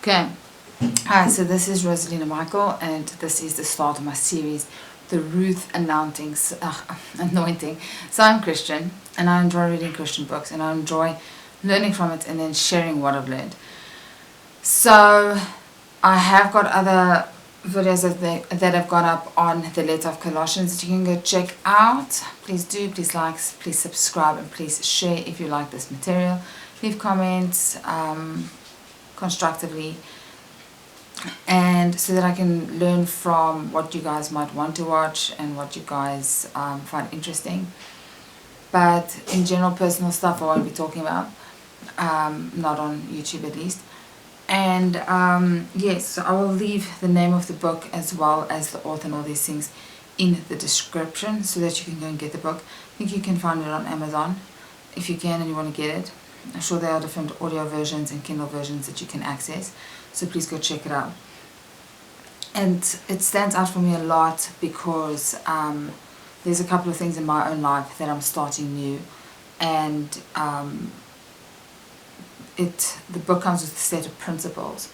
Okay, hi, so this is Rosalina Michael, and this is the start of my series, the Ruth Anointing. So I'm Christian, and I enjoy reading Christian books, and I enjoy learning from it and then sharing what I've learned. So I have got other videos that have gone up on the letter of Colossians that you can go check out. Please do, please like, please subscribe, and please share if you like this material. Leave comments constructively, and so that I can learn from what you guys might want to watch and what you guys find interesting. But in general, personal stuff I won't be talking about, not on YouTube at least. And yes, so I will leave the name of the book as well as the author and all these things in the description so that you can go and get the book. I think you can find it on Amazon if you can and you want to get it. I'm sure there are different audio versions and Kindle versions that you can access, so please go check it out. And it stands out for me a lot because there's a couple of things in my own life that I'm starting new, and the book comes with a set of principles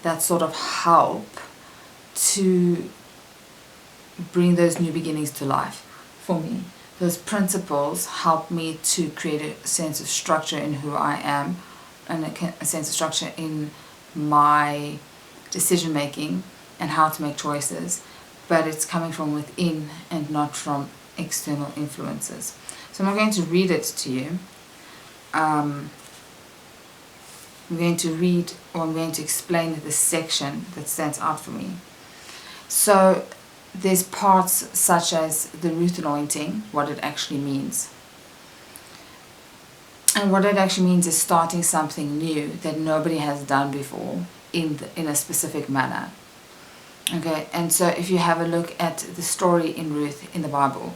that sort of help to bring those new beginnings to life for me. Those principles help me to create a sense of structure in who I am, and a sense of structure in my decision making and how to make choices, but it's coming from within and not from external influences. So I'm not going to read it to you. I'm going to read, or I'm going to explain the section that stands out for me. So there's parts such as the Ruth Anointing, what it actually means. And what it actually means is starting something new that nobody has done before in a specific manner. Okay, and so if you have a look at the story in Ruth in the Bible,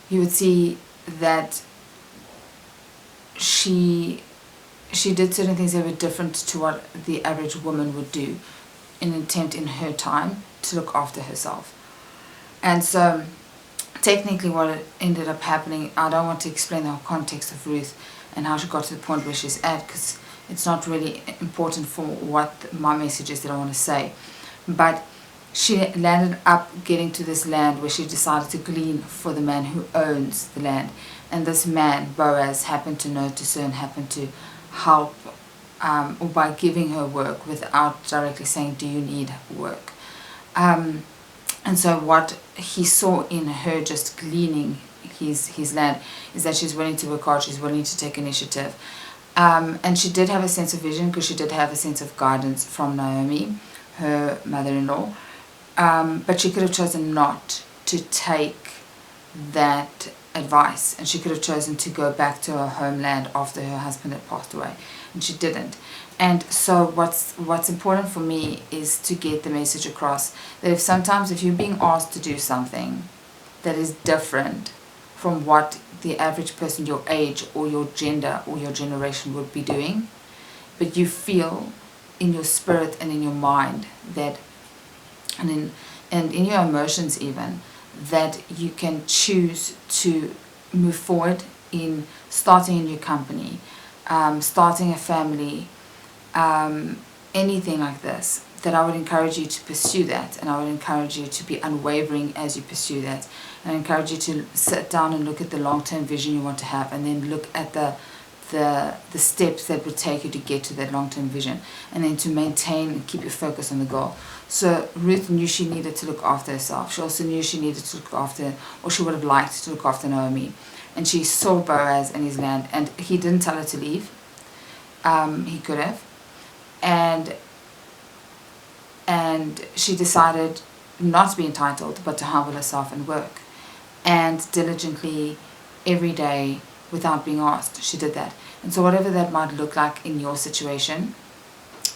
you would see that she did certain things that were different to what the average woman would do in an attempt in her time to look after herself. And so technically what ended up happening, I don't want to explain the whole context of Ruth and how she got to the point where she's at, because it's not really important for what my message is that I want to say. But she landed up getting to this land where she decided to glean for the man who owns the land. And this man, Boaz, happened to notice her and happened to help, or by giving her work without directly saying, do you need work? And so what he saw in her just gleaning his land is that she's willing to work hard, she's willing to take initiative. And she did have a sense of vision, because she did have a sense of guidance from Naomi, her mother-in-law. But she could have chosen not to take that advice, and she could have chosen to go back to her homeland after her husband had passed away, and she didn't. And so what's important for me is to get the message across that if you're being asked to do something that is different from what the average person your age or your gender or your generation would be doing, but you feel in your spirit and in your mind that, and in your emotions even, that you can choose to move forward in starting a new company, starting a family, anything like this, that I would encourage you to pursue that, and I would encourage you to be unwavering as you pursue that, and I encourage you to sit down and look at the long-term vision you want to have, and then look at the steps that would take you to get to that long-term vision, and then to maintain and keep your focus on the goal. So Ruth knew she needed to look after herself. She also knew she needed to look after, or she would have liked to look after, Naomi. And she saw Boaz and his land, and he didn't tell her to leave. He could have. And she decided not to be entitled, but to humble herself and work. And diligently, every day, without being asked, she did that. And so whatever that might look like in your situation,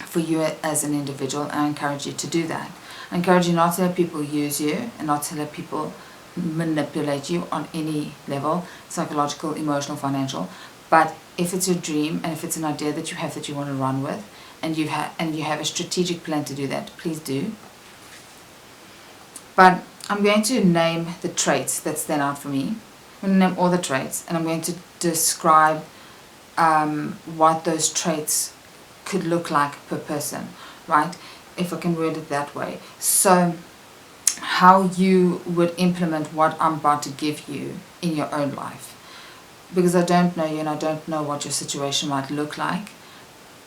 for you as an individual, I encourage you to do that. I encourage you not to let people use you, and not to let people manipulate you on any level, psychological, emotional, financial. But if it's your dream, and if it's an idea that you want to run with, and you have a strategic plan to do that, please do. But I'm going to name the traits that stand out for me. I'm going to name all the traits, and I'm going to describe what those traits could look like per person, right? If I can word it that way. So how you would implement what I'm about to give you in your own life. Because I don't know you and I don't know what your situation might look like.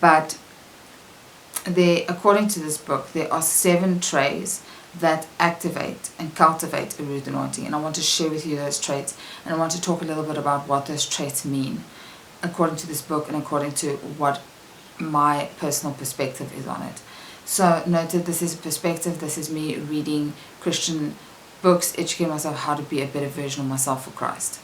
But according to this book, there are 7 traits that activate and cultivate a Ruth anointing. And I want to share with you those traits. And I want to talk a little bit about what those traits mean, according to this book and according to what my personal perspective is on it. So noted, this is a perspective. This is me reading Christian books, educating myself how to be a better version of myself for Christ.